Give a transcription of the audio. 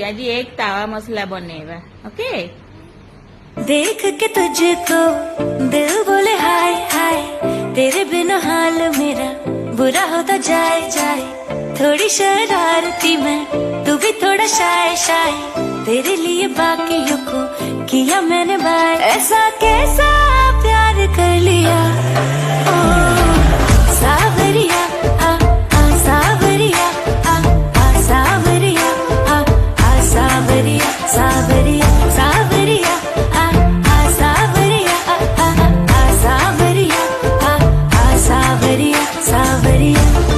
आजी एक तावा मसला बनेगा। ओके। देख के तुझको दिल बोले हाय हाय, तेरे बिना हाल मेरा बुरा होता जाए जाए। थोड़ी शरारती मैं, तू भी थोड़ा शाय शाय, तेरे लिए बाकियों को किया मैंने बाय। ऐसा कैसा प्यार कर लिया ओ सावरिया, सावरिया, सावरिया, सावरिया, सावरिया, सावरिया, सावरिया, सावरिया, सावरिया, सावरिया।